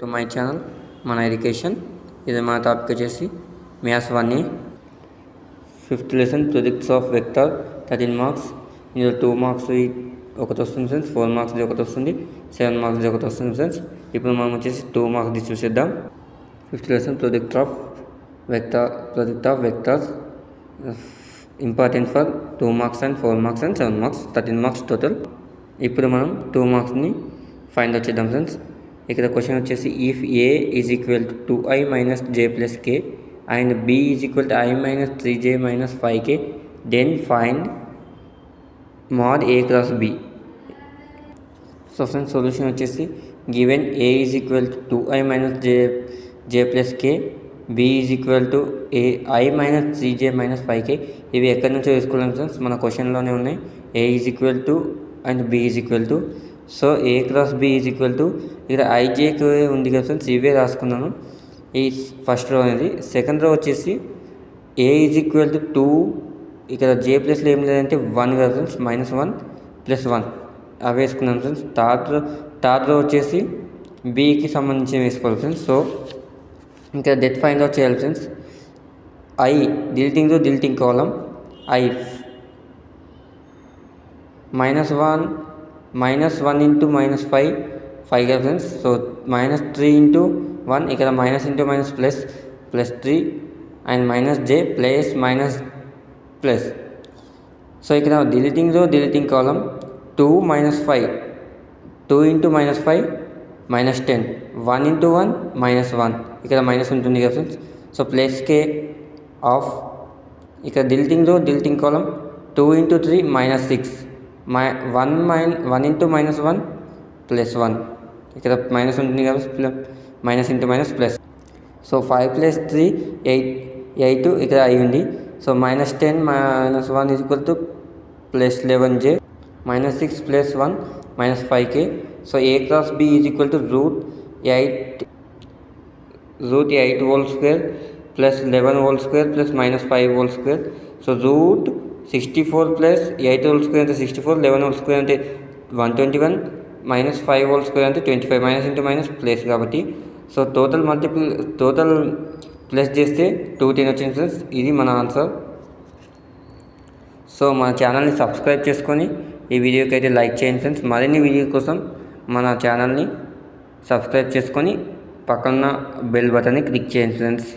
To my channel మన education. ఇది మన టాపిక్ వచ్చేసి maths 1A fifth lesson projects of vector 13 marks. ఇందులో 2 మార్క్స్ ఒకటి వస్తుంది ఫ్రెండ్స్, 4 మార్క్స్ది ఒకటి వస్తుంది, 7 మార్క్స్ది ఒకటి వస్తుంది ఫ్రెండ్స్. ఇప్పుడు మనం వచ్చేసి 2 మార్క్స్ది చూసేద్దాం. Fifth lesson project of vectors important for 2 marks and 4 marks and 7 marks, 13 marks total. ఇప్పుడు మనం 2 మార్క్స్ని ఫైండ్ అవుట్ చేద్దాం ఫ్రెండ్స్. ఇక్కడ క్వశ్చన్ వచ్చేసి if a is equal to 2i minus j plus k and b is equal to i minus 3j minus 5k then find mod a cross b. So friends solution వచ్చేసి given a is equal to 2i minus j plus k, b is equal to i minus 3j minus 5k. ఇవి ఎక్కడి నుంచో తీసుకోలేం friends, మన క్వశ్చన్లోనే ఉన్నాయి. A is equal to and b is equal to. So a cross b is equal to ఇక్కడ ఐజేకి ఉంది కదా ఫ్రెండ్స్, ఇవే రాసుకున్నాను. ఈ ఫస్ట్ రో అనేది. సెకండ్ రో వచ్చేసి ఏ ఈజ్ ఈక్వల్ టు 2, ఇక్కడ జే ప్లస్లో ఏం లేదంటే 1 కదా ఫ్రెండ్స్, -1 + 1 అవి వేసుకున్నాను ఫ్రెండ్స్. థర్డ్ రో వచ్చేసి బికి సంబంధించి వేసుకోవాలి ఫ్రెండ్స్. సో ఇంకా డెత్ ఫైండ్ అవుట్ చేయాలి friends. I deleting column I -1 into -5 కదా ఫ్రెండ్స్. సో -3 ఇంటూ 1, ఇక్కడ minus into minus plus 3 and -j plus. So ఇక్కడ డిలీటింగ్ కాలం 2 - 5, 2 ఇంటూ -5 -10, 1 ఇంటూ 1 -1, ఇక్కడ మైనస్ ఉంటుంది కదా friends. So plus k of ఇక్కడ deleting కాలం 2 into 3 -6, 1 into -1 + 1, ఇక్కడ minus ఉంటుంది కదా, minus into minus plus. So 5 + 3 8, ఇక్కడ i ఉంది. So -10 - 1 is equal to +11j, -6 + 1 -5k. So a cross b is equal to √8 whole square plus 11 whole square plus -5 whole square. So √64 + 8 whole square అంటే 64, 11 whole square అంటే 121, -5 whole square అంటే 25, minus into minus plus కాబట్టి. So total plus చేస్తే 210 వచ్చింది friends. ఇది మన answer. So మన ఛానల్ని సబ్స్క్రైబ్ చేసుకొని ఈ వీడియోకి అయితే లైక్ చేయండి ఫ్రెండ్స్. మరిన్ని వీడియో కోసం మన ఛానల్ని సబ్స్క్రైబ్ చేసుకొని పక్కన బెల్ బటన్ని క్లిక్ చేయండి ఫ్రెండ్స్.